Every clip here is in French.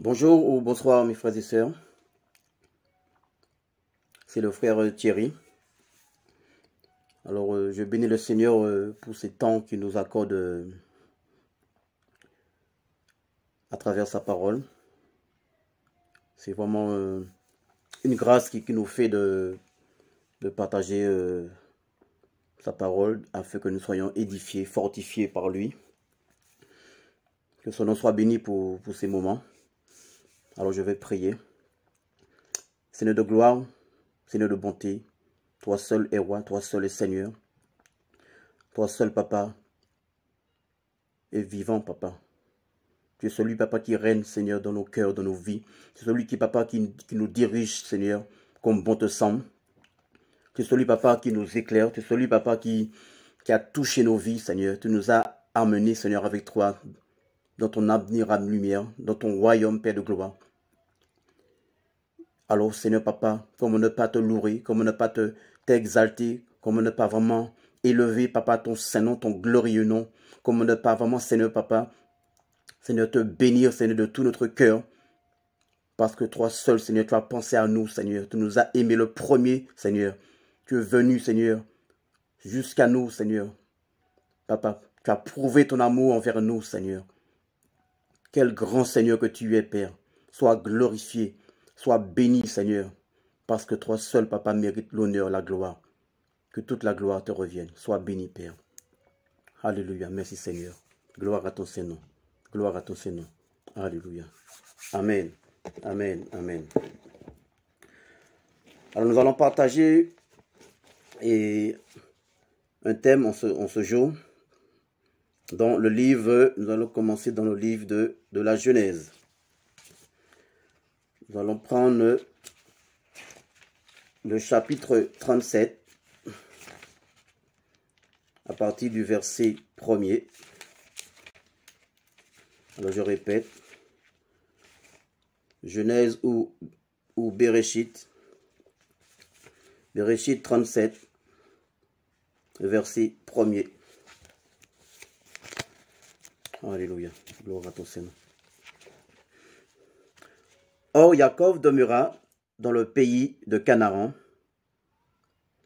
Bonjour ou bonsoir mes frères et sœurs, c'est le frère Thierry. Alors je bénis le Seigneur pour ces temps qu'il nous accorde à travers sa parole. C'est vraiment une grâce qui nous fait de partager sa parole afin que nous soyons édifiés, fortifiés par lui. Que son nom soit béni pour ces moments. Alors je vais prier. Seigneur de gloire, Seigneur de bonté, toi seul est roi, toi seul est Seigneur. Toi seul, papa, est vivant, papa. Tu es celui, papa, qui règne, Seigneur, dans nos cœurs, dans nos vies. Tu es celui qui, papa, qui nous dirige, Seigneur, comme bon te semble. Tu es celui, papa, qui nous éclaire. Tu es celui, papa, qui a touché nos vies, Seigneur. Tu nous as amenés, Seigneur, avec toi, dans ton avenir à lumière, dans ton royaume, Père de gloire. Alors, Seigneur, papa, comment ne pas te louer, comment ne pas t'exalter, comment ne pas vraiment élever, papa, ton saint nom, ton glorieux nom, comment ne pas vraiment, Seigneur, papa, Seigneur, te bénir, Seigneur, de tout notre cœur. Parce que toi seul, Seigneur, tu as pensé à nous, Seigneur. Tu nous as aimés le premier, Seigneur. Tu es venu, Seigneur, jusqu'à nous, Seigneur. Papa, tu as prouvé ton amour envers nous, Seigneur. Quel grand Seigneur que tu es, Père. Sois glorifié, sois béni, Seigneur. Parce que toi seul, Papa, mérite l'honneur, la gloire. Que toute la gloire te revienne. Sois béni, Père. Alléluia. Merci, Seigneur. Gloire à ton Saint-Nom. Gloire à ton Saint-Nom. Alléluia. Amen. Amen. Amen. Alors nous allons partager un thème en ce jour. Dans le livre, nous allons commencer dans le livre de la Genèse. Nous allons prendre le chapitre 37 à partir du verset 1er. Alors je répète, Genèse ou Bereshit, Bereshit 37, verset 1er. Alléluia, gloire à ton Seigneur. Or Jacob demeura dans le pays de Canaan,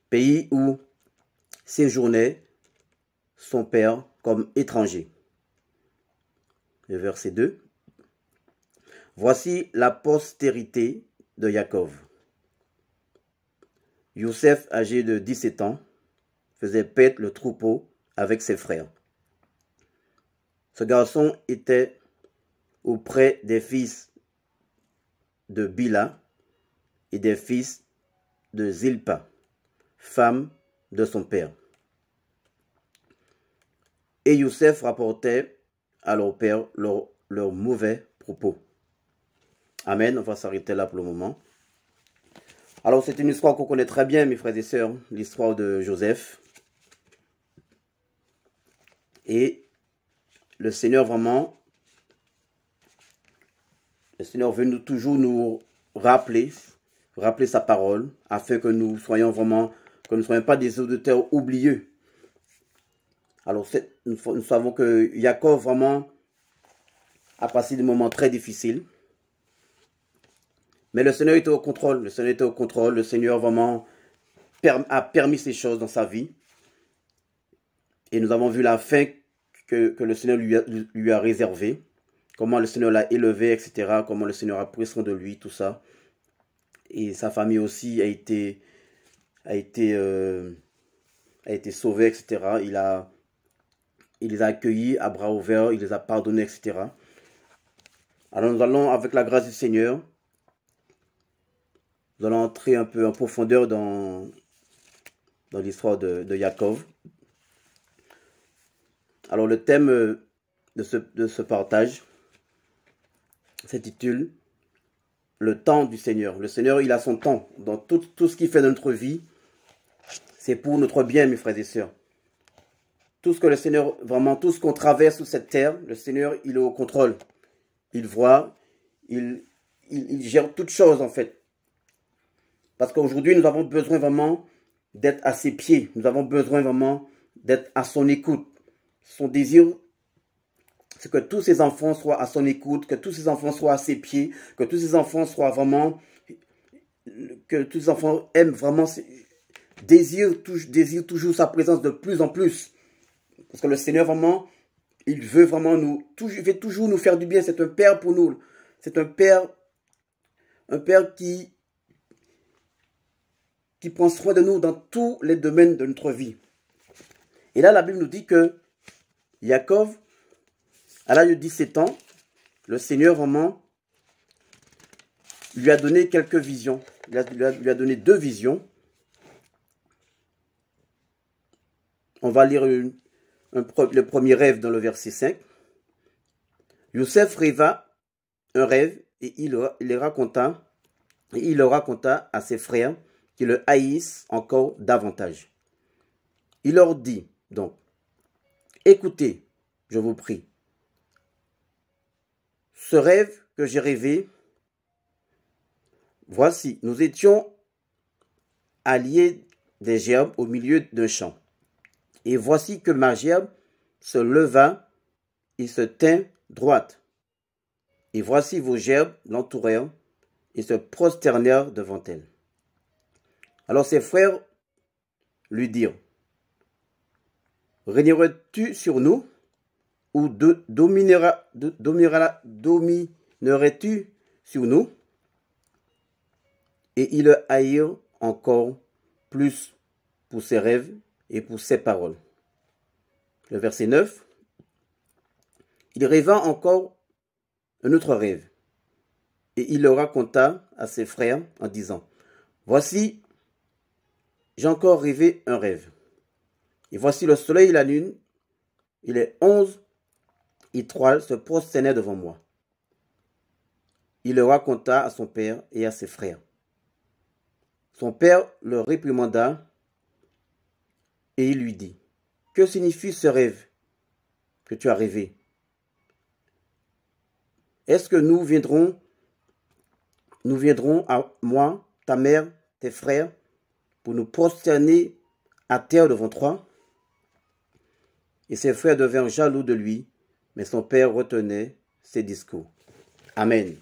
pays où séjournait son père comme étranger. Le verset 2. Voici la postérité de Jacob. Youssef, âgé de 17 ans, faisait paître le troupeau avec ses frères. Ce garçon était auprès des fils de Bila et des fils de Zilpa, femme de son père. Et Youssef rapportait à leur père leurs mauvais propos. Amen, on va s'arrêter là pour le moment. Alors c'est une histoire qu'on connaît très bien, mes frères et sœurs, l'histoire de Joseph. Et le Seigneur vraiment, le Seigneur veut toujours nous rappeler sa parole, afin que nous soyons vraiment, que nous ne soyons pas des auditeurs oublieux. Alors nous savons que Jacob vraiment a passé des moments très difficiles. Mais le Seigneur était au contrôle. Le Seigneur était au contrôle. Le Seigneur vraiment a permis ces choses dans sa vie. Et nous avons vu la fin que le Seigneur lui a réservée. Comment le Seigneur l'a élevé, etc. Comment le Seigneur a pris soin de lui, tout ça. Et sa famille aussi a été sauvée, etc. Il les a accueillis à bras ouverts. Il les a pardonnés, etc. Alors nous allons, avec la grâce du Seigneur, nous allons entrer un peu en profondeur dans l'histoire de Jacob. Alors le thème de ce partage s'intitule « Le temps du Seigneur ». Le Seigneur, il a son temps. Dans tout ce qu'il fait dans notre vie, c'est pour notre bien, mes frères et sœurs. Tout ce que le Seigneur, vraiment, tout ce qu'on traverse sur cette terre, le Seigneur, il est au contrôle. Il voit, il gère toutes choses, en fait. Parce qu'aujourd'hui, nous avons besoin vraiment d'être à ses pieds. Nous avons besoin vraiment d'être à son écoute. Son désir, c'est que tous ses enfants soient à son écoute, que tous ses enfants soient à ses pieds, que tous ses enfants soient vraiment, que tous les enfants aiment vraiment, désirent toujours sa présence de plus en plus. Parce que le Seigneur vraiment, il veut vraiment il veut toujours nous faire du bien. C'est un Père pour nous. C'est un Père qui prend soin de nous dans tous les domaines de notre vie. Et là, la Bible nous dit que Jacob, à l'âge de 17 ans, le Seigneur vraiment lui a donné quelques visions. Il lui a donné 2 visions. On va lire le premier rêve dans le verset 5. Youssef rêva un rêve et il le raconta à ses frères qui le haïssent encore davantage. Il leur dit donc, écoutez, je vous prie, ce rêve que j'ai rêvé, voici, nous étions alliés des gerbes au milieu d'un champ. Et voici que ma gerbe se leva et se tint droite. Et voici vos gerbes l'entourèrent et se prosternèrent devant elle. Alors ses frères lui dirent, régnerais-tu sur nous ou dominerais-tu sur nous? Et ils le haïrent encore plus pour ses rêves et pour ses paroles. Le verset 9. Il rêva encore un autre rêve. Et il le raconta à ses frères en disant, voici, j'ai encore rêvé un rêve. Et voici le soleil et la lune, et les 11 étoiles se prosternaient devant moi. Il le raconta à son père et à ses frères. Son père le réprimanda et il lui dit, que signifie ce rêve que tu as rêvé? Est-ce que nous viendrons à moi, ta mère, tes frères, pour nous prosterner à terre devant toi? Et ses frères devinrent jaloux de lui, mais son père retenait ses discours. Amen.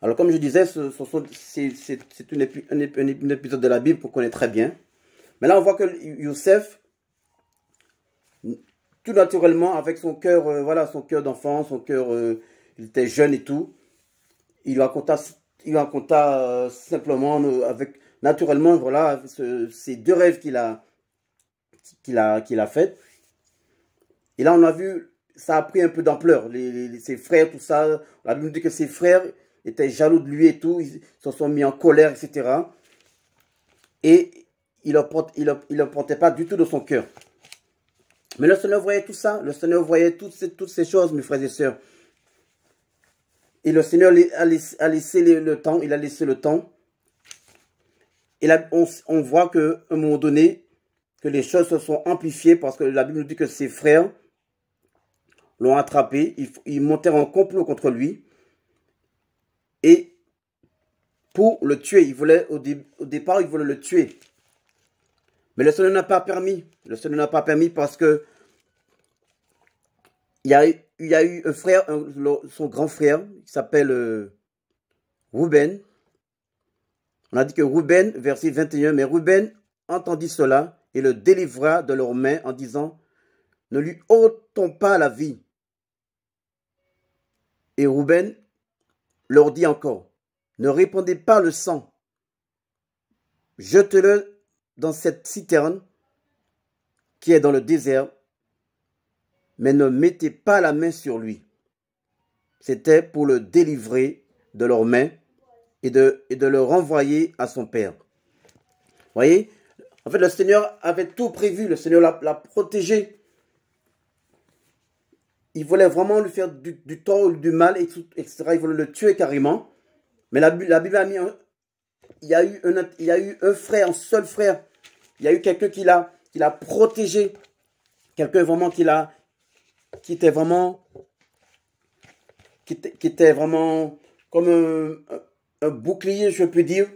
Alors comme je disais, c'est un épisode de la Bible qu'on connaît très bien. Mais là on voit que Youssef, tout naturellement, avec son cœur, voilà, son cœur d'enfant, son cœur, il était jeune et tout, il raconta simplement, naturellement, voilà, ces 2 rêves qu'il a fait. Et là, on a vu, ça a pris un peu d'ampleur. Ses frères, tout ça, on a vu que ses frères étaient jaloux de lui et tout, ils se sont mis en colère, etc. Et il ne le portait pas du tout de son cœur. Mais le Seigneur voyait tout ça, le Seigneur voyait toutes ces choses, mes frères et sœurs. Et le Seigneur a laissé le temps, il a laissé le temps. Et là, on voit qu'à un moment donné, que les choses se sont amplifiées parce que la Bible nous dit que ses frères l'ont attrapé, ils montèrent en complot contre lui. Et pour le tuer, au départ, ils voulaient le tuer. Mais le Seigneur n'a pas permis. Le Seigneur n'a pas permis parce que il y a eu un frère, son grand frère, qui s'appelle Ruben. On a dit que Ruben, verset 21, mais Ruben entendit cela et le délivra de leurs mains en disant, ne lui ôtons pas la vie. Et Ruben leur dit encore, ne répandez pas le sang, jetez-le dans cette citerne qui est dans le désert, mais ne mettez pas la main sur lui. C'était pour le délivrer de leurs mains et de le renvoyer à son père. Vous voyez, en fait, le Seigneur avait tout prévu, le Seigneur l'a protégé. Il voulait vraiment lui faire du tort, du mal, etc. Il voulait le tuer carrément. Mais la Bible a mis il y a eu un frère, un seul frère. Il y a eu quelqu'un qui l'a protégé. Quelqu'un vraiment qui était vraiment comme un bouclier, je peux dire.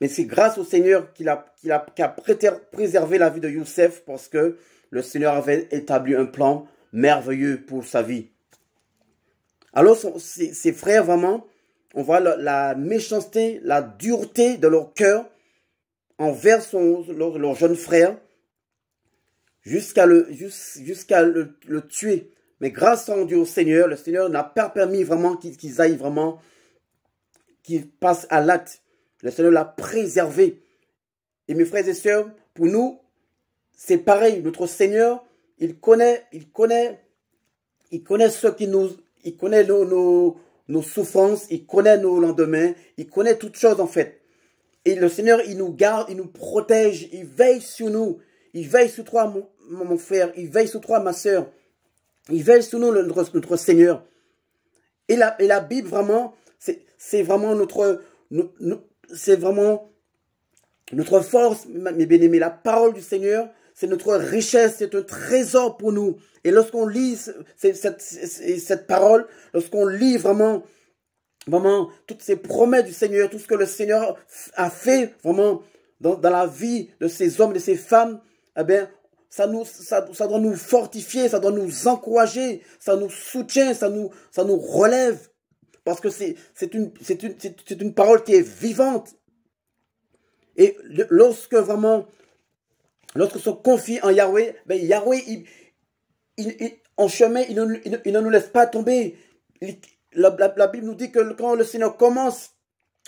Mais c'est grâce au Seigneur qui a préservé la vie de Youssef parce que le Seigneur avait établi un plan merveilleux pour sa vie. Alors, ses frères, vraiment, on voit la méchanceté, la dureté de leur cœur envers leur jeune frère, jusqu'à le tuer. Mais grâce à Dieu au Seigneur, le Seigneur n'a pas permis vraiment qu'ils aillent vraiment, qu'ils passent à l'acte. Le Seigneur l'a préservé. Et mes frères et sœurs, pour nous, c'est pareil. Notre Seigneur, il connaît ce qui nous, il connaît nos souffrances, il connaît nos lendemains, il connaît toutes choses en fait. Et le Seigneur, il nous garde, il nous protège, il veille sur nous. Il veille sur toi, mon frère, il veille sur toi, ma sœur. Il veille sur nous, notre Seigneur. Et la Bible, vraiment, c'est vraiment notre force, mes bien-aimés. La parole du Seigneur, c'est notre richesse, c'est un trésor pour nous. Et lorsqu'on lit cette parole, lorsqu'on lit vraiment toutes ces promesses du Seigneur, tout ce que le Seigneur a fait vraiment dans la vie de ces hommes, de ces femmes, eh bien, ça doit nous fortifier, ça doit nous encourager, ça nous soutient, ça nous relève. Parce que c'est une parole qui est vivante. Et lorsque se confie en Yahweh, ben Yahweh, en chemin, il ne nous laisse pas tomber. La Bible nous dit que quand le Seigneur commence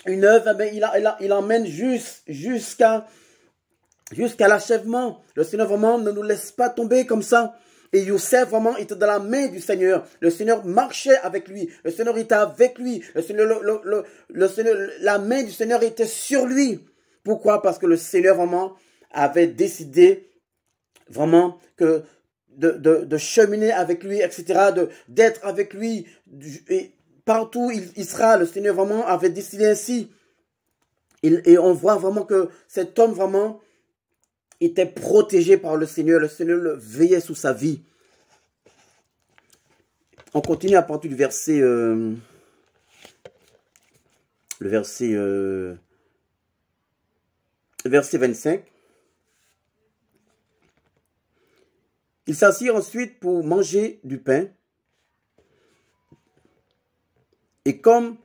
une œuvre, ben il emmène jusqu'à l'achèvement. Le Seigneur vraiment ne nous laisse pas tomber comme ça. Et Youssef vraiment était dans la main du Seigneur. Le Seigneur marchait avec lui. Le Seigneur était avec lui. Le Seigneur, la main du Seigneur était sur lui. Pourquoi? Parce que le Seigneur vraiment avait décidé vraiment de cheminer avec lui, etc., d'être avec lui. Et partout il sera, le Seigneur vraiment avait décidé ainsi. Et on voit vraiment que cet homme vraiment était protégé par le Seigneur. Le Seigneur le veillait sur sa vie. On continue à partir du verset 25. Il s'assit ensuite pour manger du pain. Et comme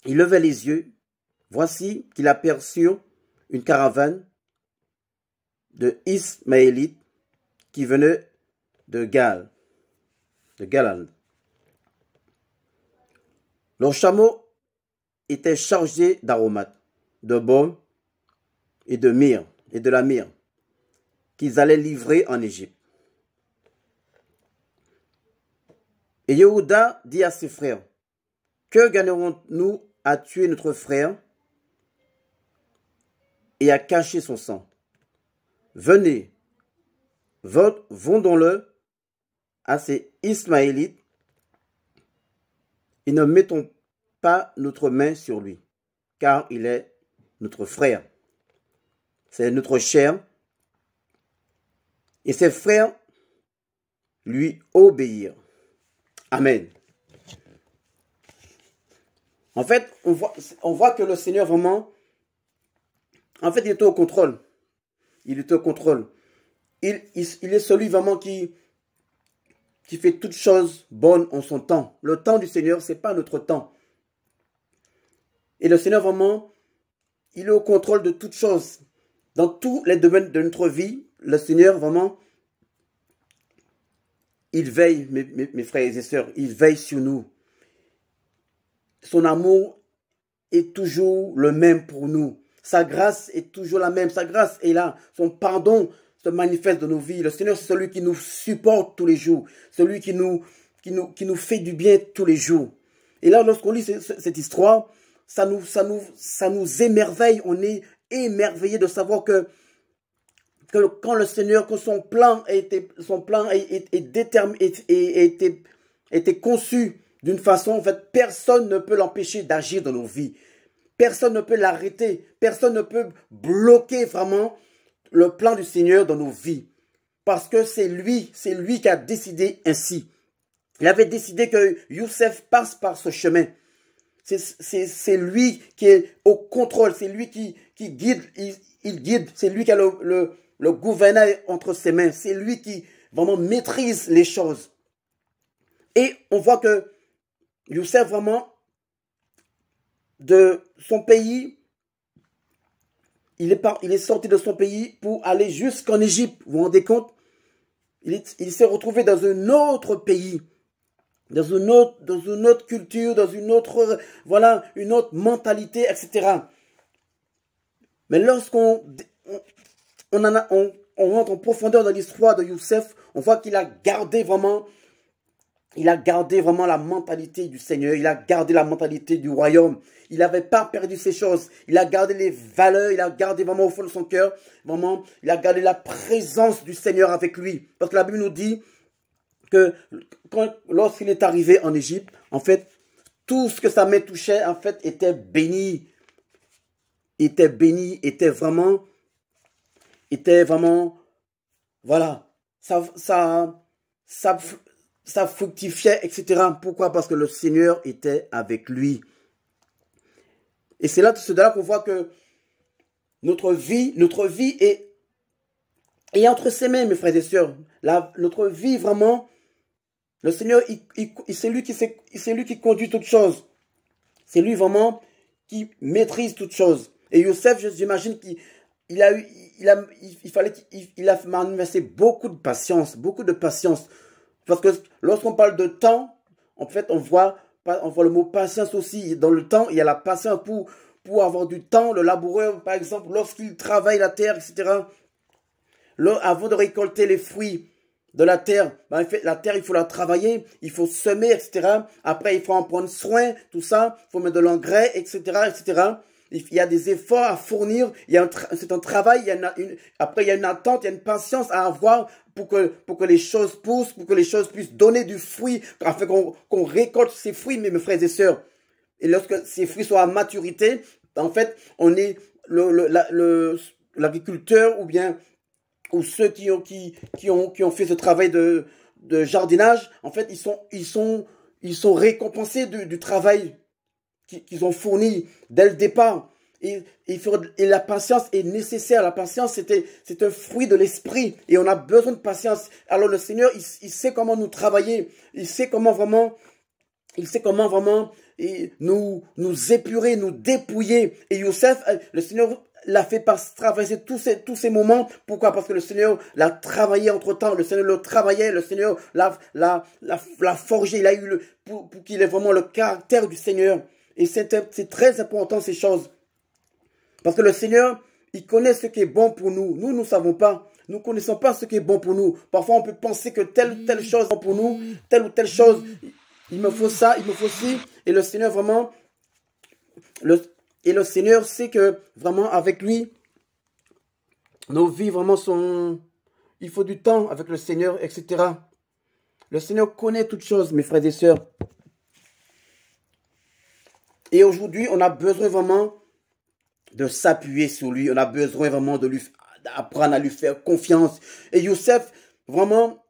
il levait les yeux, voici qu'il aperçut une caravane de Ismaélites qui venait de Galade. Leurs chameaux étaient chargés d'aromates, de baume et de myrrhe et de la myrrhe qu'ils allaient livrer en Égypte. Et Yehuda dit à ses frères, que gagnerons-nous à tuer notre frère et à cacher son sang? Venez, vendons-le à ces Ismaélites et ne mettons pas notre main sur lui, car il est notre frère. C'est notre chair. Et ses frères lui obéirent. Amen. En fait, on voit que le Seigneur vraiment, en fait, il était au contrôle. Il était au contrôle. Il est celui vraiment qui fait toutes choses bonnes en son temps. Le temps du Seigneur, ce n'est pas notre temps. Et le Seigneur vraiment, il est au contrôle de toutes choses. Dans tous les domaines de notre vie, le Seigneur vraiment, il veille, mes frères et sœurs, il veille sur nous. Son amour est toujours le même pour nous. Sa grâce est toujours la même. Sa grâce est là. Son pardon se manifeste dans nos vies. Le Seigneur, c'est celui qui nous supporte tous les jours. Celui qui nous fait du bien tous les jours. Et là, lorsqu'on lit cette histoire, ça nous émerveille. On est émerveillé de savoir que quand le Seigneur, que son plan a été conçu d'une façon, en fait, personne ne peut l'empêcher d'agir dans nos vies. Personne ne peut l'arrêter. Personne ne peut bloquer vraiment le plan du Seigneur dans nos vies. Parce que c'est lui qui a décidé ainsi. Il avait décidé que Youssef passe par ce chemin. C'est lui qui est au contrôle. C'est lui qui guide. Il guide. C'est lui qui a le gouvernail entre ses mains. C'est lui qui vraiment maîtrise les choses. Et on voit que Youssef, vraiment, de son pays, il est sorti de son pays pour aller jusqu'en Égypte. Vous vous rendez compte? Il s'est retrouvé dans un autre pays, dans une autre culture, dans une autre, voilà, une autre mentalité, etc. Mais lorsqu'on on rentre en profondeur dans l'histoire de Youssef, on voit qu'il a gardé vraiment la mentalité du Seigneur, il a gardé la mentalité du royaume. Il n'avait pas perdu ces choses. Il a gardé les valeurs, il a gardé vraiment au fond de son cœur, vraiment, il a gardé la présence du Seigneur avec lui. Parce que la Bible nous dit que lorsqu'il est arrivé en Égypte, en fait, tout ce que sa main touchait, en fait, était béni. Était béni, était vraiment, voilà, ça fructifiait, etc. Pourquoi? Parce que le Seigneur était avec lui. Et c'est là qu'on voit que notre vie est entre ses mains, mes frères et sœurs. Notre vie, vraiment, le Seigneur, c'est lui qui conduit toutes choses. C'est lui vraiment qui maîtrise toutes choses. Et Youssef, j'imagine qu'il a manifesté beaucoup de patience, Parce que lorsqu'on parle de temps, en fait, on voit le mot patience aussi. Dans le temps, il y a la patience pour avoir du temps. Le laboureur, par exemple, lorsqu'il travaille la terre, etc., avant de récolter les fruits de la terre, ben, en fait, la terre, il faut la travailler, il faut semer, etc. Après, il faut en prendre soin, tout ça. Il faut mettre de l'engrais, etc., etc. Il y a des efforts à fournir. C'est un travail. Après, il y a une attente, il y a une patience à avoir pour que les choses poussent, pour que les choses puissent donner du fruit, afin qu'on récolte ces fruits, mes frères et sœurs. Et lorsque ces fruits sont à maturité, en fait, on est l'agriculteur ou ceux qui ont fait ce travail de jardinage, en fait, ils sont récompensés du travail qu'ils ont fourni dès le départ. Et la patience est nécessaire. La patience, c'est un fruit de l'esprit. Et on a besoin de patience. Alors le Seigneur, il sait comment nous travailler. Il sait comment vraiment nous épurer, nous dépouiller. Et Youssef, le Seigneur l'a fait traverser tous ces moments. Pourquoi? Parce que le Seigneur l'a travaillé entre temps. Le Seigneur le travaillait. Le Seigneur l'a forgé. Il a eu pour qu'il ait vraiment le caractère du Seigneur. Et c'est très important ces choses. Parce que le Seigneur, il connaît ce qui est bon pour nous. Nous ne savons pas. Nous ne connaissons pas ce qui est bon pour nous. Parfois, on peut penser que telle ou telle chose est bon pour nous. Telle ou telle chose, il me faut ça, il me faut ci. Et le Seigneur, vraiment, le Seigneur sait que, vraiment, avec lui, nos vies, vraiment, il faut du temps avec le Seigneur, etc. Le Seigneur connaît toutes choses, mes frères et sœurs. Et aujourd'hui, on a besoin vraiment de s'appuyer sur lui. On a besoin vraiment d'apprendre à lui faire confiance. Et Youssef, vraiment,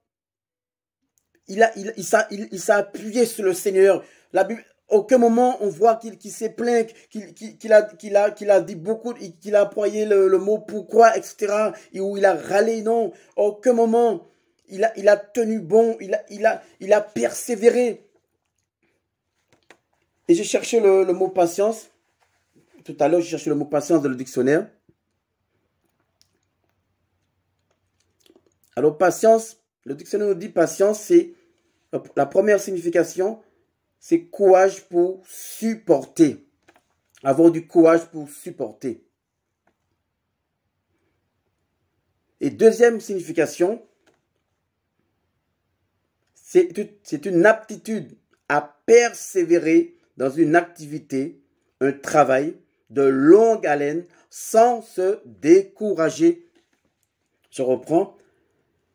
il s'est appuyé sur le Seigneur. La Bible, aucun moment on voit qu'il s'est plaint, qu'il a dit beaucoup, qu'il a employé le mot pourquoi, etc. Et où il a râlé. Non, aucun moment il a tenu bon, il a persévéré. Et j'ai cherché le mot patience. Tout à l'heure, j'ai cherché le mot patience dans le dictionnaire. Alors, patience, le dictionnaire nous dit patience, c'est la première signification, c'est courage pour supporter. Avoir du courage pour supporter. Et deuxième signification, c'est une aptitude à persévérer dans une activité, un travail de longue haleine sans se décourager. Je reprends.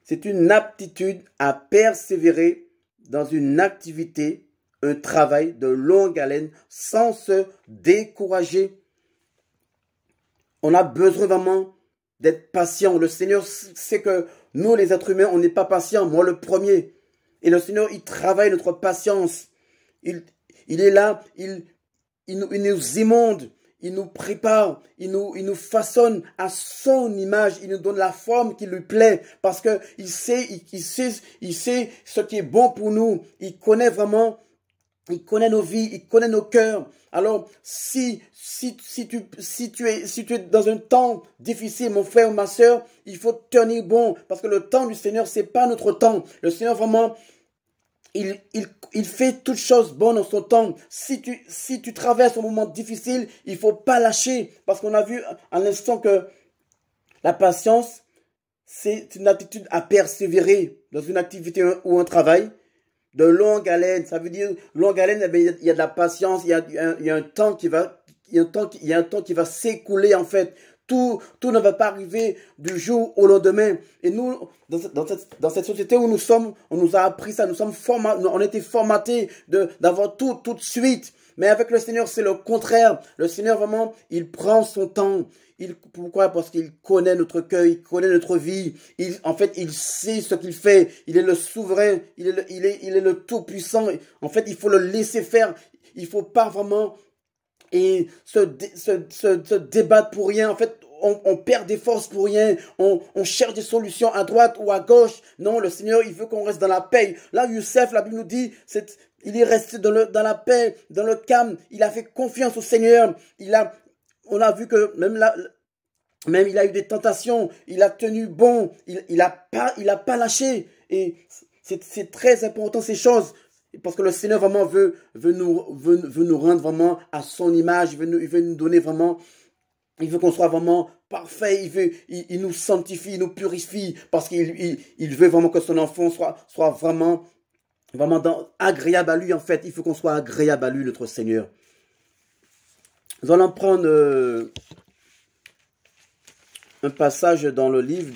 C'est une aptitude à persévérer dans une activité, un travail de longue haleine sans se décourager. On a besoin vraiment d'être patient. Le Seigneur sait que nous, les êtres humains, on n'est pas patients. Moi, le premier. Et le Seigneur, il travaille notre patience. Il est là, il nous émonde. il nous prépare, il nous façonne à son image, il nous donne la forme qui lui plaît, parce que il sait ce qui est bon pour nous. Il connaît vraiment, il connaît nos vies, il connaît nos cœurs. Alors, si tu es dans un temps difficile, mon frère ou ma sœur, il faut tenir bon, parce que le temps du Seigneur, c'est pas notre temps. Le Seigneur, vraiment, il fait toutes choses bonnes en son temps. Si tu traverses un moment difficile, il faut pas lâcher. Parce qu'on a vu à l'instant que la patience, c'est une attitude à persévérer dans une activité ou un travail. De longue haleine, ça veut dire longue haleine, il y a de la patience, il y a un temps qui va, il y a un temps qui va s'écouler en fait. Tout ne va pas arriver du jour au lendemain. Et nous, dans cette société où nous sommes, on nous a appris ça, on a été formatés d'avoir tout de suite. Mais avec le Seigneur, c'est le contraire. Le Seigneur, vraiment, il prend son temps. Pourquoi? Parce qu'il connaît notre cœur, il connaît notre vie. En fait, il sait ce qu'il fait. Il est le souverain, il est le tout-puissant. En fait, il faut le laisser faire. Il faut pas vraiment se débattre pour rien. En fait, on perd des forces pour rien. On cherche des solutions à droite ou à gauche. Non, le Seigneur, il veut qu'on reste dans la paix. Là, Youssef, la Bible nous dit, il est resté dans la paix, dans le calme. Il a fait confiance au Seigneur. On a vu que même là, même il a eu des tentations. Il a tenu bon. Il a pas lâché. Et c'est très important ces choses. Parce que le Seigneur vraiment veut nous rendre vraiment à son image. Il veut nous donner vraiment. Il veut qu'on soit vraiment parfait. Il nous sanctifie, il nous purifie. Parce qu'il veut vraiment que son enfant soit vraiment agréable à lui en fait. Il faut qu'on soit agréable à lui, notre Seigneur. Nous allons prendre un passage dans le livre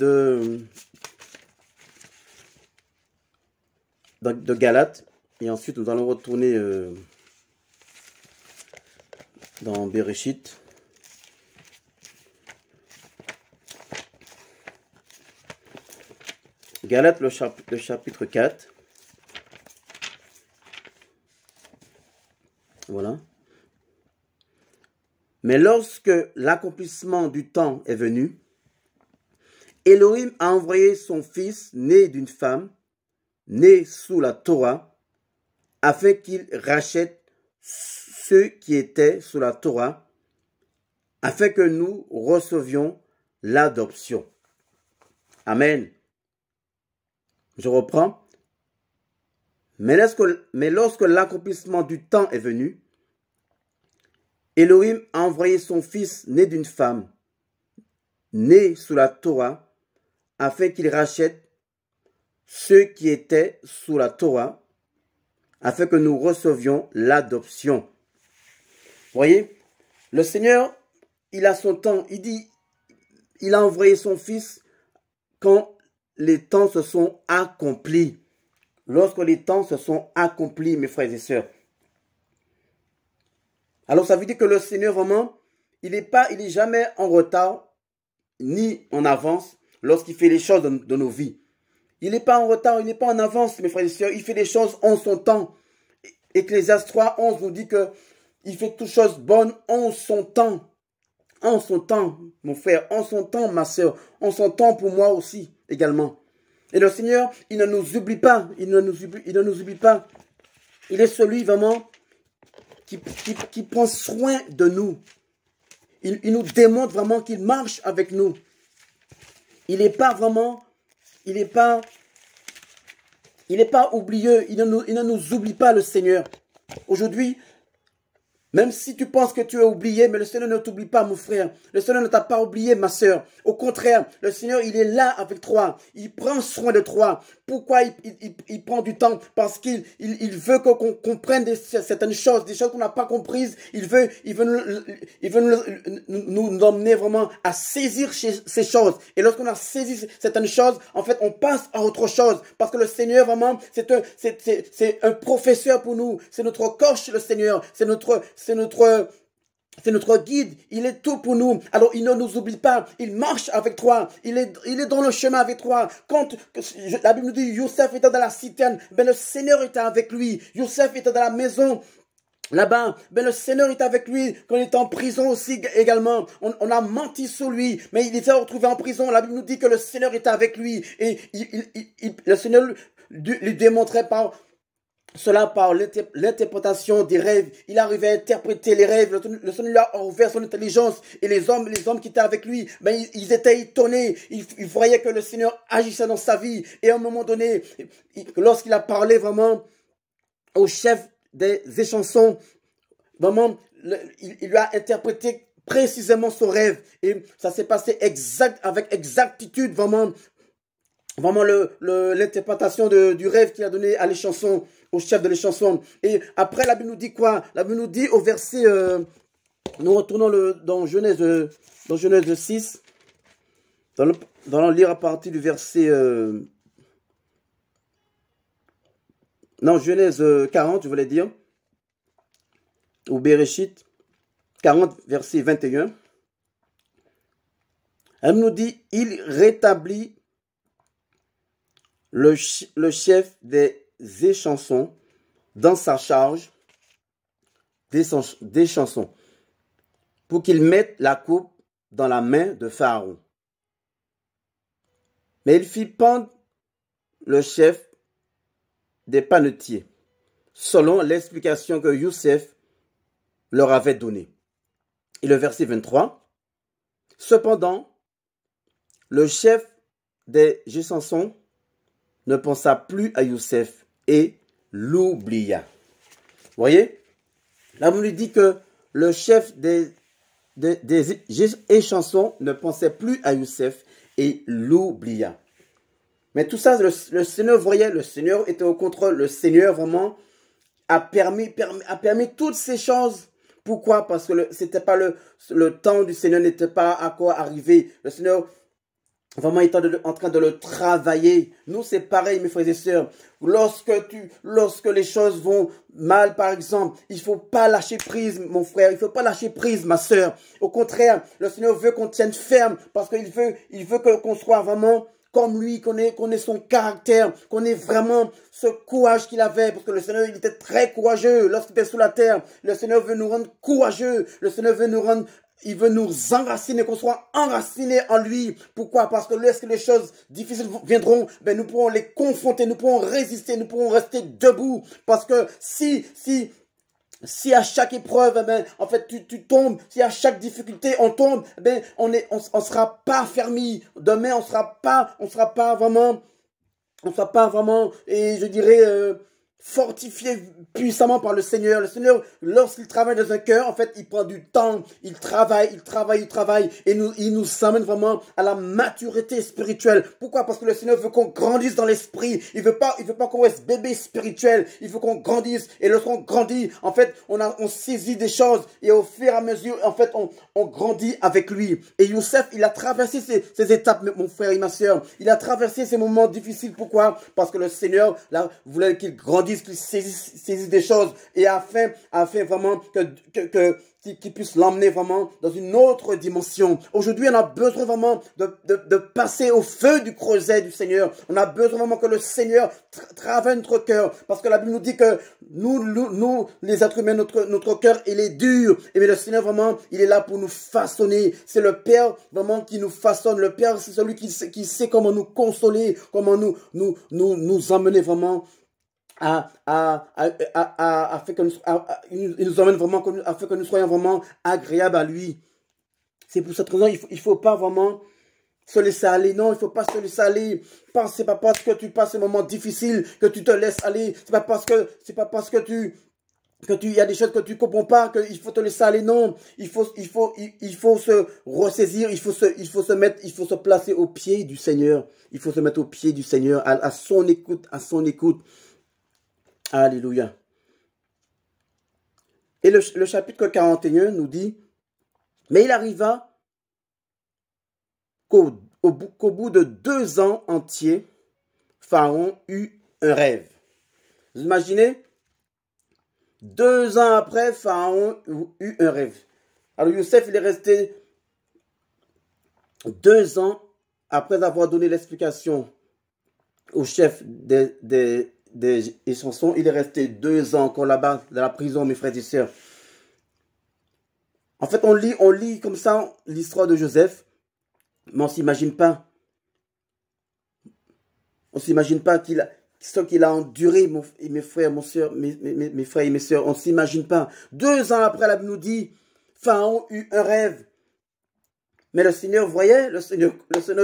de Galates. Et ensuite, nous allons retourner dans Bereshit. Galates, le chapitre 4. Voilà. Mais lorsque l'accomplissement du temps est venu, Elohim a envoyé son fils, né d'une femme, né sous la Torah, afin qu'il rachète ceux qui étaient sous la Torah, afin que nous recevions l'adoption. Amen. Je reprends. Mais lorsque l'accomplissement du temps est venu, Elohim a envoyé son fils né d'une femme, né sous la Torah, afin qu'il rachète ceux qui étaient sous la Torah, afin que nous recevions l'adoption. Vous voyez, le Seigneur, il a son temps. Il a envoyé son fils quand les temps se sont accomplis. Lorsque les temps se sont accomplis, mes frères et sœurs. Alors, ça veut dire que le Seigneur, vraiment, il est jamais en retard, ni en avance, lorsqu'il fait les choses de nos vies. Il n'est pas en retard, il n'est pas en avance, mes frères et sœurs. Il fait les choses en son temps. Ecclésiaste 3:11 nous dit que il fait toutes choses bonnes en son temps. En son temps, mon frère, en son temps, ma sœur, en son temps pour moi aussi, également. Et le Seigneur, il ne nous oublie pas, il ne nous oublie pas. Il est celui vraiment qui prend soin de nous. Il nous démontre vraiment qu'il marche avec nous. Il n'est pas vraiment, il n'est pas oublieux, il ne nous oublie pas, le Seigneur. Aujourd'hui, même si tu penses que tu es oublié, mais le Seigneur ne t'oublie pas, mon frère. Le Seigneur ne t'a pas oublié, ma sœur. Au contraire, le Seigneur, il est là avec toi. Il prend soin de toi. Pourquoi il prend du temps? Parce qu'il veut qu'on comprenne certaines choses, des choses qu'on n'a pas comprises. Il veut nous emmener vraiment à saisir ces choses. Et lorsqu'on a saisi certaines choses, en fait, on passe à autre chose. Parce que le Seigneur, vraiment, c'est un professeur pour nous. C'est notre coach, le Seigneur. C'est notre guide, il est tout pour nous. Alors il ne nous oublie pas, il marche avec toi, il est dans le chemin avec toi. Quand la Bible nous dit, Youssef était dans la citerne, ben le Seigneur était avec lui. Youssef était dans la maison là-bas, ben le Seigneur est avec lui quand il était en prison aussi également. On a menti sur lui, mais il était retrouvé en prison. La Bible nous dit que le Seigneur était avec lui et le Seigneur lui démontrait par cela par l'interprétation des rêves. Il arrivait à interpréter les rêves. Le Seigneur lui a ouvert son intelligence. Et les hommes qui étaient avec lui, ben, ils étaient étonnés. Ils voyaient que le Seigneur agissait dans sa vie. Et à un moment donné, lorsqu'il a parlé vraiment au chef des échansons, vraiment, il lui a interprété précisément son rêve. Et ça s'est passé avec exactitude, vraiment l'interprétation du rêve qu'il a donné à l'échanson, au chef de l'échanson. Et après, la Bible nous dit quoi? La Bible nous dit au verset, nous retournons dans Genèse 6, dans lire à partir du verset, non, Genèse 40, je voulais dire, ou Bereshit 40, verset 21. Elle nous dit, il rétablit le chef des échansons dans sa charge des chansons pour qu'il mette la coupe dans la main de Pharaon. Mais il fit pendre le chef des panetiers, selon l'explication que Youssef leur avait donnée. Et le verset 23, cependant, le chef des échansons ne pensa plus à Youssef et l'oublia. Vous voyez? Là, on lui dit que le chef des échansons ne pensait plus à Youssef et l'oublia. Mais tout ça, le Seigneur voyait, le Seigneur était au contrôle, le Seigneur vraiment a permis toutes ces choses. Pourquoi? Parce que c'était pas le temps du Seigneur n'était pas encore arrivé. Le Seigneur vraiment étant en train de le travailler. Nous, c'est pareil, mes frères et sœurs. Lorsque les choses vont mal, par exemple, il faut pas lâcher prise, mon frère. Il faut pas lâcher prise, ma sœur. Au contraire, le Seigneur veut qu'on tienne ferme parce qu'il veut qu'on soit vraiment comme lui, qu'on ait son caractère, qu'on ait vraiment ce courage qu'il avait, parce que le Seigneur, il était très courageux lorsqu'il était sous la terre. Le Seigneur veut nous rendre courageux. Le Seigneur veut nous rendre, il veut nous enraciner, qu'on soit enracinés en lui. Pourquoi? Parce que lorsque les choses difficiles viendront, ben nous pourrons les confronter, nous pourrons résister, nous pourrons rester debout. Parce que si à chaque épreuve, ben, en fait, tu tombes, si à chaque difficulté on tombe, ben, on sera pas fermé. Demain, on sera pas vraiment, et je dirais, fortifié puissamment par le Seigneur. Le Seigneur, lorsqu'il travaille dans un cœur, en fait, il prend du temps, il travaille, et il nous amène vraiment à la maturité spirituelle. Pourquoi? Parce que le Seigneur veut qu'on grandisse dans l'esprit. Il veut pas qu'on reste bébé spirituel. Il veut qu'on grandisse. Et lorsqu'on grandit, en fait, on saisit des choses, et au fur et à mesure, en fait, on grandit avec lui. Et Youssef, il a traversé ces étapes, mon frère et ma soeur. Il a traversé ces moments difficiles. Pourquoi? Parce que le Seigneur, là, voulait qu'il grandisse, qu'il saisisse des choses, et afin vraiment qu'il puisse l'emmener vraiment dans une autre dimension. Aujourd'hui, on a besoin vraiment de passer au feu du creuset du Seigneur. On a besoin vraiment que le Seigneur travaille notre cœur, parce que la Bible nous dit que nous les êtres humains, notre cœur, il est dur. Et mais le Seigneur vraiment, il est là pour nous façonner. C'est le Père vraiment qui nous façonne. Le Père, c'est celui qui sait comment nous consoler, comment nous emmener vraiment il nous emmène vraiment afin que nous soyons vraiment agréables à lui. C'est pour cette raison, il faut pas vraiment se laisser aller. Non, il faut pas se laisser aller. C'est pas parce que tu passes un moment difficile que tu te laisses aller. C'est pas parce que il y a des choses que tu comprends pas qu'il faut te laisser aller. Non, il faut se ressaisir, il faut se placer au pied du Seigneur. Il faut se mettre au pied du Seigneur, à son écoute, Alléluia. Et le chapitre 41 nous dit, mais il arriva qu'au bout de 2 ans entiers, Pharaon eut un rêve. Vous imaginez? 2 ans après, Pharaon eut un rêve. Alors Youssef, il est resté 2 ans après avoir donné l'explication au chef des des chansons. Il est resté 2 ans encore là-bas, dans la prison, mes frères et sœurs. En fait, on lit comme ça l'histoire de Joseph, mais on s'imagine pas. On s'imagine pas ce qu'il a enduré, mes frères, mes frères et mes sœurs. On s'imagine pas. 2 ans après, la Bible nous dit, Pharaon eut un rêve. Mais le Seigneur voyait, le Seigneur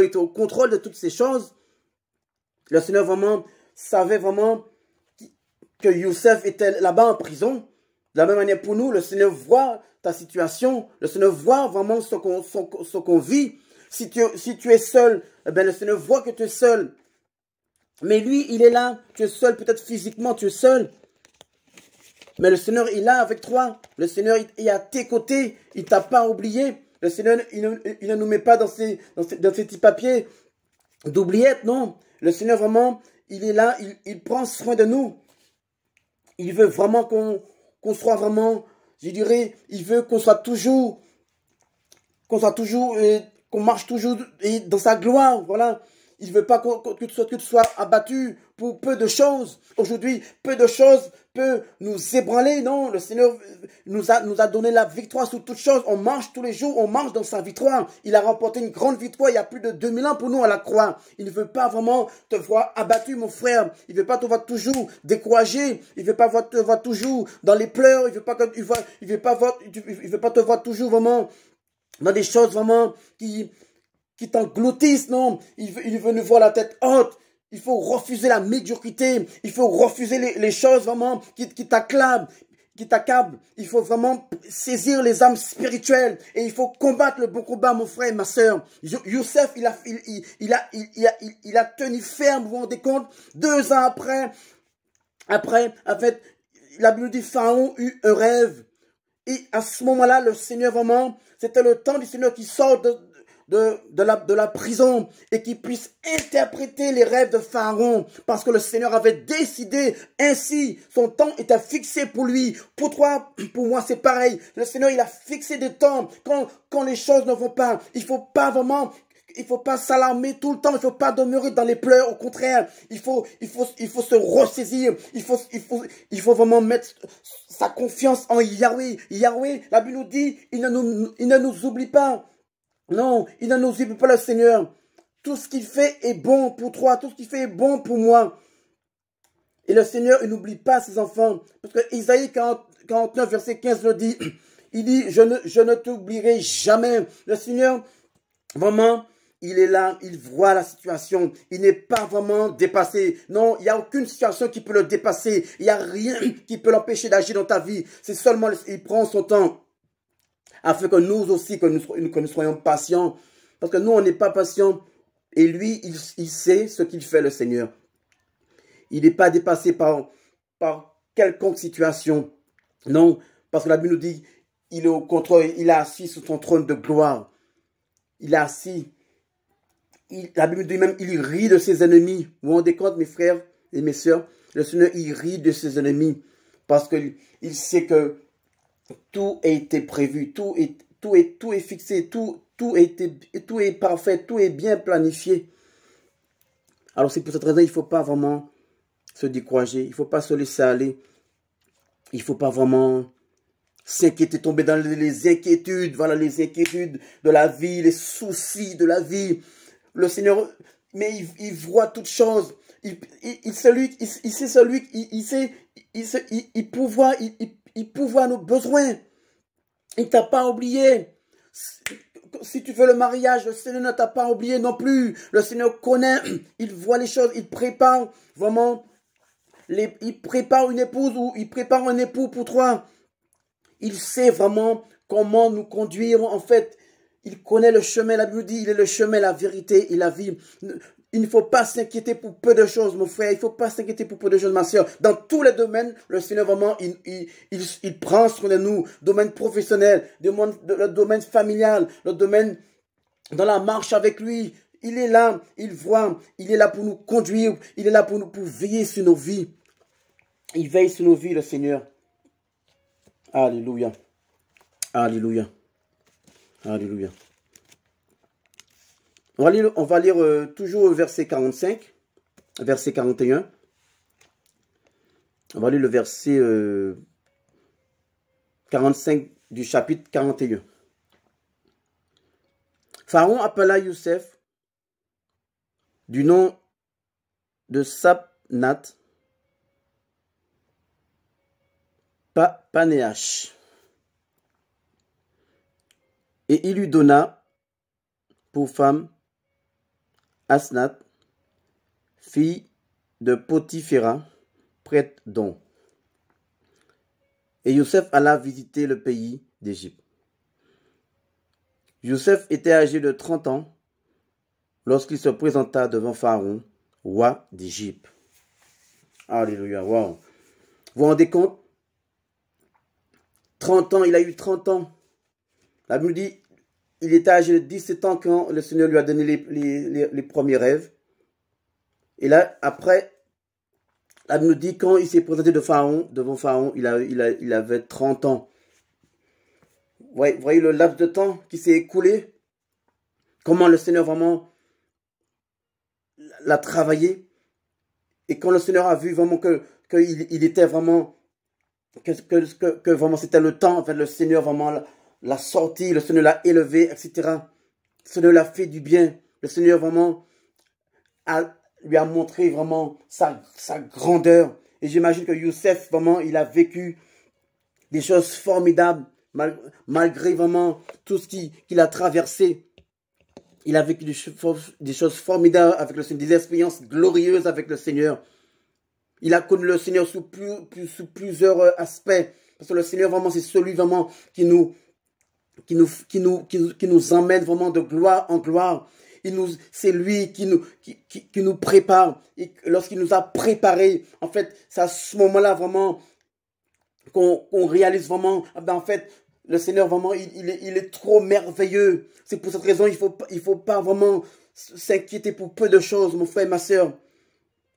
était au contrôle de toutes ces choses. Le Seigneur vraiment savait vraiment que Youssef était là-bas en prison. De la même manière pour nous, le Seigneur voit ta situation. Le Seigneur voit vraiment ce qu'on vit. Si tu es seul, eh bien, le Seigneur voit que tu es seul. Mais lui, il est là. Tu es seul, peut-être physiquement, tu es seul. Mais le Seigneur, il est là avec toi. Le Seigneur, il est à tes côtés. Il ne t'a pas oublié. Le Seigneur, il ne nous met pas dans ces petits papiers d'oubliettes, non. Le Seigneur, vraiment, il est là. Il prend soin de nous. Il veut vraiment qu'on soit vraiment, je dirais, il veut qu'on marche toujours dans sa gloire, voilà. Il ne veut pas que tu sois abattu pour peu de choses. Aujourd'hui, peu de choses peut nous ébranler. Non, le Seigneur nous a donné la victoire sur toutes choses. On marche tous les jours, on marche dans sa victoire. Il a remporté une grande victoire il y a plus de 2000 ans pour nous à la croix. Il ne veut pas vraiment te voir abattu, mon frère. Il ne veut pas te voir toujours découragé. Il ne veut pas te voir toujours dans les pleurs. Il ne veut pas te voir toujours vraiment dans des choses vraiment qui t'engloutissent, non. Il veut nous voir la tête haute. Il faut refuser la médiocrité. Il faut refuser les choses vraiment qui t'acclament, qui t'accablent. Il faut vraiment saisir les âmes spirituelles. Et il faut combattre le bon combat, mon frère et ma soeur. Youssef, il a tenu ferme, vous vous rendez compte. 2 ans après, en fait, la Bible dit, Pharaon eut un rêve. Et à ce moment-là, le Seigneur vraiment, c'était le temps du Seigneur qui sort de la prison et qui puisse interpréter les rêves de Pharaon, parce que le Seigneur avait décidé ainsi. Son temps était fixé pour lui. Pour toi, pour moi, c'est pareil. Le Seigneur, il a fixé des temps. Quand les choses ne vont pas, il faut pas s'alarmer tout le temps. Il faut pas demeurer dans les pleurs. Au contraire, il faut se ressaisir. Il faut vraiment mettre sa confiance en Yahweh. Yahweh, la Bible nous dit, il ne nous oublie pas. Non, il ne nous oublie pas, le Seigneur. Tout ce qu'il fait est bon pour toi. Tout ce qu'il fait est bon pour moi. Et le Seigneur, il n'oublie pas ses enfants. Parce que Isaïe 49, verset 15 le dit. Il dit, je ne t'oublierai jamais. Le Seigneur, vraiment, il est là, il voit la situation. Il n'est pas vraiment dépassé. Non, il n'y a aucune situation qui peut le dépasser. Il n'y a rien qui peut l'empêcher d'agir dans ta vie. C'est seulement, il prend son temps. Afin que nous aussi, que nous soyons patients. Parce que nous, on n'est pas patients. Et lui, il sait ce qu'il fait, le Seigneur. Il n'est pas dépassé par quelconque situation. Non, parce que la Bible nous dit, il est au contrôle, il est assis sur son trône de gloire. Il est assis. La Bible dit même, il rit de ses ennemis. Vous vous rendez compte, mes frères et mes sœurs? Le Seigneur, il rit de ses ennemis. Parce qu'il sait que tout a été prévu, tout est fixé, tout est parfait, tout est bien planifié. Alors c'est pour cette raison, il ne faut pas vraiment se décourager, il ne faut pas se laisser aller, il ne faut pas vraiment s'inquiéter, tomber dans les inquiétudes, voilà, les inquiétudes de la vie, les soucis de la vie. Le Seigneur, mais il voit toutes choses. Il pourvoit nos besoins. Il ne t'a pas oublié. Si tu veux le mariage, le Seigneur ne t'a pas oublié non plus. Le Seigneur connaît, il voit les choses, il prépare vraiment, il prépare une épouse ou il prépare un époux pour toi. Il sait vraiment comment nous conduire en fait. Il connaît le chemin, la Bible dit, il est le chemin, la vérité et la vie. Il ne faut pas s'inquiéter pour peu de choses, mon frère. Il ne faut pas s'inquiéter pour peu de choses, ma soeur. Dans tous les domaines, le Seigneur, vraiment, il prend soin de nous. Domaine professionnel, le domaine familial, le domaine dans la marche avec lui. Il est là, il voit, il est là pour nous conduire. Il est là pour veiller sur nos vies. Il veille sur nos vies, le Seigneur. Alléluia. Alléluia. Alléluia. On va lire toujours verset 45, verset 41. On va lire le verset 45 du chapitre 41. Pharaon appela Youssef du nom de Sapnat Panéach, et il lui donna pour femme Asnat, fille de Potiphéra, prêtre d'On. Et Youssef alla visiter le pays d'Égypte. Youssef était âgé de 30 ans lorsqu'il se présenta devant Pharaon, roi d'Égypte. Alléluia, wow. Vous vous rendez compte? 30 ans, il a eu 30 ans. La Bible dit, il était âgé de 17 ans quand le Seigneur lui a donné les premiers rêves. Et là, après, la Bible nous dit, quand il s'est présenté devant Pharaon, il avait 30 ans. Vous voyez le laps de temps qui s'est écoulé? Comment le Seigneur vraiment l'a travaillé? Et quand le Seigneur a vu vraiment qu'il était vraiment, que vraiment c'était le temps, en fait, le Seigneur vraiment l'a sorti, le Seigneur l'a élevé, etc. Le Seigneur l'a fait du bien. Le Seigneur vraiment lui a montré vraiment sa grandeur. Et j'imagine que Youssef, vraiment, il a vécu des choses formidables, malgré vraiment tout ce qu'il a traversé. Il a vécu des choses formidables avec le Seigneur, des expériences glorieuses avec le Seigneur. Il a connu le Seigneur sous plusieurs aspects. Parce que le Seigneur, vraiment, c'est celui vraiment qui nous emmène vraiment de gloire en gloire. C'est lui qui nous prépare. Et lorsqu'il nous a préparés, en fait, c'est à ce moment-là vraiment qu'on réalise vraiment, en fait, le Seigneur vraiment, il est trop merveilleux. C'est pour cette raison, il faut pas vraiment s'inquiéter pour peu de choses, mon frère et ma soeur.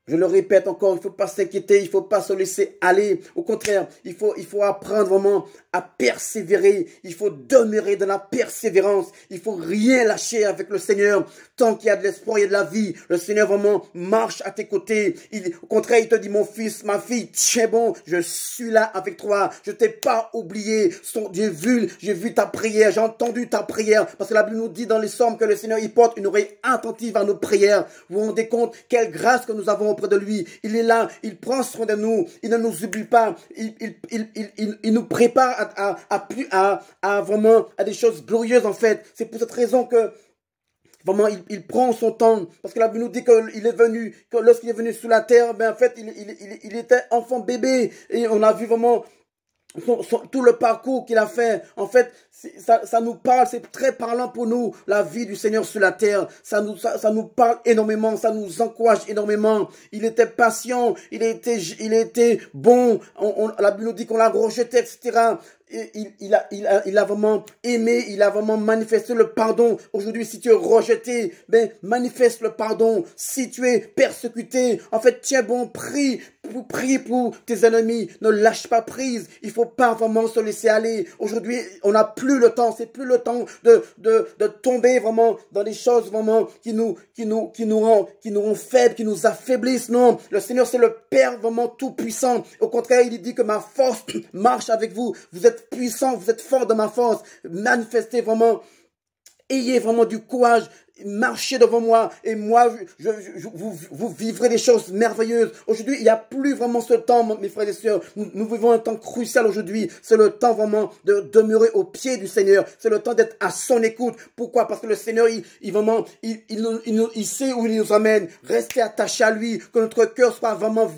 Je le répète encore, il ne faut pas s'inquiéter, il ne faut pas se laisser aller. Au contraire, il faut apprendre vraiment à persévérer. Il faut demeurer dans la persévérance. Il faut rien lâcher avec le Seigneur. Tant qu'il y a de l'espoir, il y a de la vie. Le Seigneur vraiment marche à tes côtés. Au contraire, il te dit, mon fils, ma fille, tiens bon, je suis là avec toi. Je t'ai pas oublié. J'ai vu ta prière, j'ai entendu ta prière. Parce que la Bible nous dit dans les psaumes que le Seigneur, il porte une oreille attentive à nos prières. Vous vous rendez compte quelle grâce que nous avons auprès de lui. Il est là, il prend soin de nous, il ne nous oublie pas, il nous prépare à vraiment à des choses glorieuses en fait. C'est pour cette raison que vraiment il prend son temps, parce que la Bible nous dit qu'il est venu, que lorsqu'il est venu sur la terre, ben en fait il était enfant bébé, et on a vu vraiment tout le parcours qu'il a fait. En fait, ça nous parle, c'est très parlant pour nous, la vie du Seigneur sur la terre. Ça nous parle énormément, ça nous encourage énormément. Il était patient, il était bon. La Bible nous dit qu'on l'a rejeté, etc. Il a vraiment aimé, il a vraiment manifesté le pardon. Aujourd'hui, si tu es rejeté, ben, manifeste le pardon. Si tu es persécuté, en fait, tiens bon, prie pour tes ennemis. Ne lâche pas prise. Il faut pas vraiment se laisser aller. Aujourd'hui, on n'a plus le temps. C'est plus le temps de tomber vraiment dans des choses vraiment qui nous rendent faibles, qui nous affaiblissent. Non. Le Seigneur, c'est le Père vraiment tout puissant. Au contraire, il dit que ma force marche avec vous. Vous êtes puissant, vous êtes fort de ma force. Manifestez vraiment. Ayez vraiment du courage. Marchez devant moi et moi, vous vivrez des choses merveilleuses. Aujourd'hui, il n'y a plus vraiment ce temps, mes frères et sœurs. Nous vivons un temps crucial aujourd'hui. C'est le temps vraiment de demeurer au pied du Seigneur. C'est le temps d'être à son écoute. Pourquoi? Parce que le Seigneur, il sait où il nous amène. Restez attachés à lui, que notre cœur soit vraiment,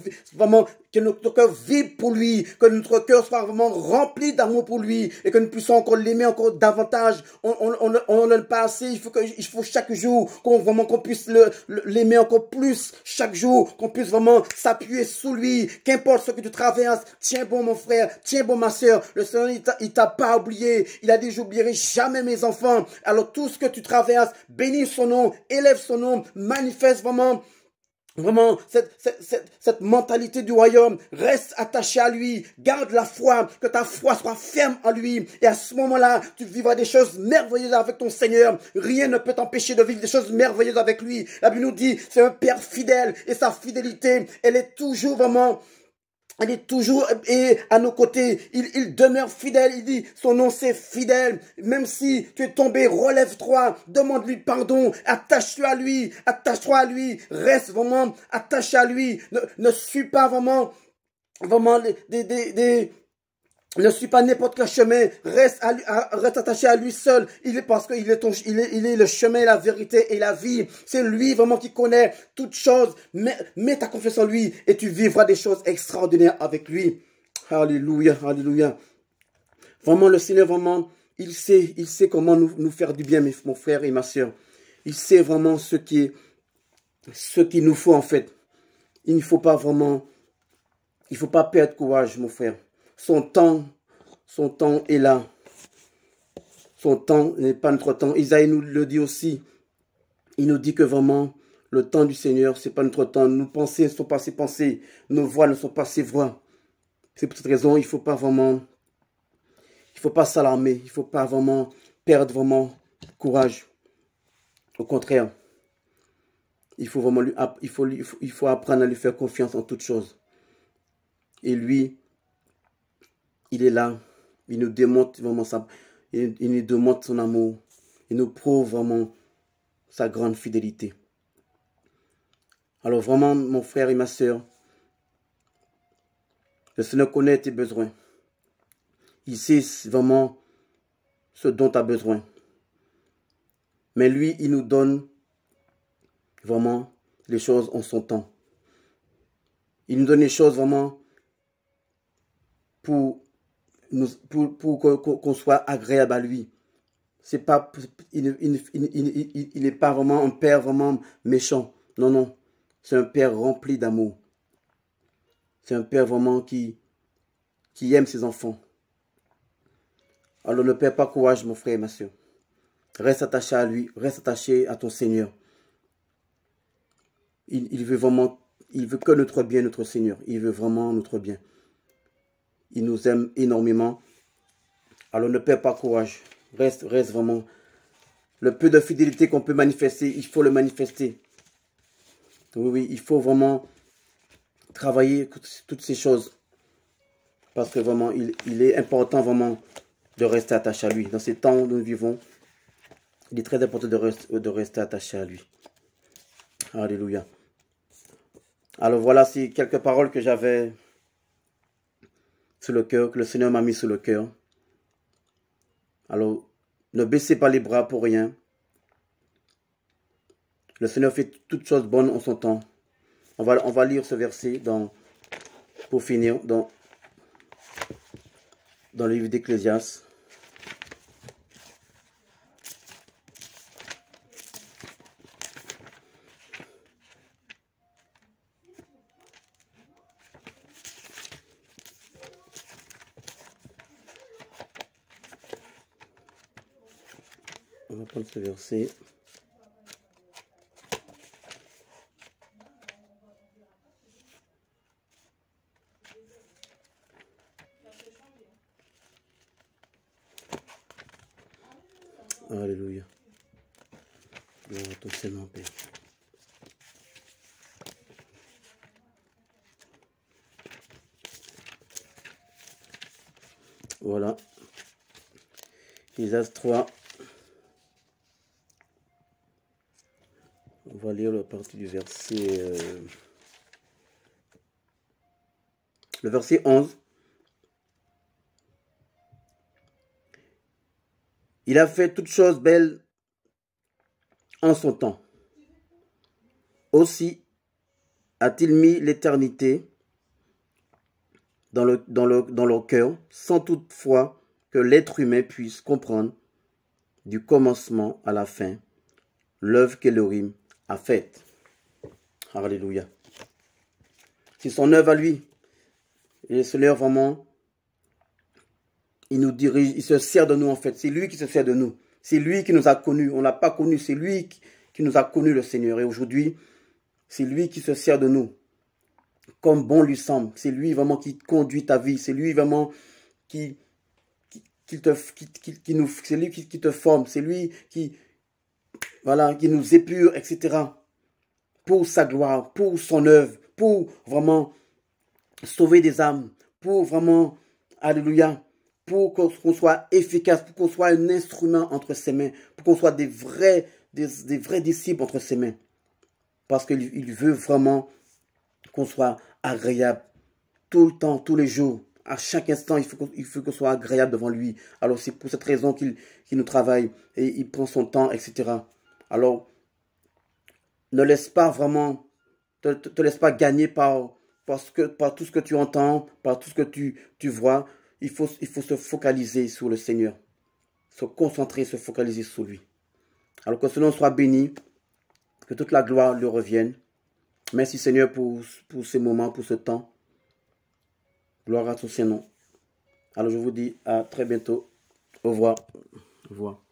que notre cœur vibre pour lui, que notre cœur soit vraiment rempli d'amour pour lui et que nous puissions encore l'aimer encore davantage. On n'a pas assez. Il faut chaque jour qu'on puisse l'aimer encore plus chaque jour, qu'on puisse vraiment s'appuyer sous lui, qu'importe ce que tu traverses. Tiens bon mon frère, tiens bon ma soeur, le Seigneur il t'a pas oublié, il a dit j'oublierai jamais mes enfants. Alors tout ce que tu traverses, bénis son nom, élève son nom, manifeste vraiment cette mentalité du royaume, reste attaché à lui, garde la foi, que ta foi soit ferme en lui, et à ce moment-là, tu vivras des choses merveilleuses avec ton Seigneur. Rien ne peut t'empêcher de vivre des choses merveilleuses avec lui. La Bible nous dit, c'est un Père fidèle, et sa fidélité, elle est toujours vraiment Il est toujours à nos côtés. Il demeure fidèle. Il dit, son nom c'est fidèle. Même si tu es tombé, relève-toi. Demande-lui pardon. Attache-toi à lui. Attache-toi à lui. Reste vraiment attaché à lui. Ne suis pas vraiment ne suis pas n'importe quel chemin. Reste attaché à lui seul. Parce qu'il est il est le chemin, la vérité et la vie. C'est lui vraiment qui connaît toutes choses. Mets ta confiance en lui et tu vivras des choses extraordinaires avec lui. Alléluia, alléluia. Vraiment, le Seigneur, vraiment, il sait comment nous faire du bien, mon frère et ma soeur. Il sait vraiment ce qu'il nous faut en fait. Il ne faut pas vraiment, il ne faut pas perdre courage, mon frère. Son temps est là. Son temps n'est pas notre temps. Isaïe nous le dit aussi. Il nous dit que vraiment, le temps du Seigneur, ce n'est pas notre temps. Nos pensées ne sont pas ses pensées. Nos voix ne sont pas ses voix. C'est pour cette raison, il ne faut pas s'alarmer. Il ne faut pas vraiment perdre vraiment courage. Au contraire, il faut vraiment il faut apprendre à lui faire confiance en toutes choses. Et lui, il est là. Il nous démontre vraiment il nous démontre son amour. Il nous prouve vraiment sa grande fidélité. Alors vraiment, mon frère et ma soeur, le Seigneur connaît tes besoins. Il sait vraiment ce dont tu as besoin. Mais lui, il nous donne vraiment les choses en son temps. Il nous donne les choses vraiment pour qu'on soit agréable à lui. C'est pas, il n'est pas vraiment un père vraiment méchant. Non, non. C'est un père rempli d'amour. C'est un père vraiment qui aime ses enfants. Alors ne perds pas courage, mon frère et ma soeur. Reste attaché à lui. Reste attaché à ton Seigneur. Il veut vraiment, il veut que notre bien, notre Seigneur. Il veut vraiment notre bien. Il nous aime énormément. Alors ne perds pas courage. Reste vraiment. Le peu de fidélité qu'on peut manifester, il faut le manifester. Oui, oui, il faut vraiment travailler toutes ces choses. Parce que vraiment, il est important vraiment de rester attaché à lui. Dans ces temps où nous vivons, il est très important de rester attaché à lui. Alléluia. Alors voilà, c'est quelques paroles que j'avais sur le cœur, que le Seigneur m'a mis sur le cœur. Alors, ne baissez pas les bras pour rien. Le Seigneur fait toutes choses bonnes en son temps. On va lire ce verset pour finir dans le livre d'Ecclésiaste. On va prendre ce verset. Alléluia. Gloire à ton Seigneur, Père. Voilà. Ecclésiaste 3. On va lire la partie du verset... le verset 11. Il a fait toutes choses belles en son temps. Aussi a-t-il mis l'éternité dans leur cœur, sans toutefois que l'être humain puisse comprendre du commencement à la fin l'œuvre qu'Élohim a faite. Alléluia. C'est son œuvre à lui. Et le Seigneur vraiment, il nous dirige, il se sert de nous en fait. C'est lui qui se sert de nous. C'est lui qui nous a connus. On ne l'a pas connu. C'est lui qui nous a connus, le Seigneur. Et aujourd'hui, c'est lui qui se sert de nous. Comme bon lui semble. C'est lui vraiment qui conduit ta vie. C'est lui vraiment c'est lui qui te forme. C'est lui qui nous épure, etc. Pour sa gloire, pour son œuvre, pour vraiment sauver des âmes, pour vraiment, alléluia, pour qu'on soit efficace, pour qu'on soit un instrument entre ses mains, pour qu'on soit des vrais disciples entre ses mains. Parce qu'il veut vraiment qu'on soit agréable tout le temps, tous les jours. À chaque instant, il faut qu'on soit agréable devant lui. Alors c'est pour cette raison qu'il nous travaille et il prend son temps, etc. Alors, ne laisse pas vraiment, te laisse pas gagner par tout ce que tu entends, par tout ce que tu vois. Il faut se focaliser sur le Seigneur. Se concentrer, se focaliser sur lui. Alors que ce nom soit béni, que toute la gloire lui revienne. Merci Seigneur pour ces moments, pour ce temps. Gloire à ton Saint-Nom. Alors je vous dis à très bientôt. Au revoir. Au revoir.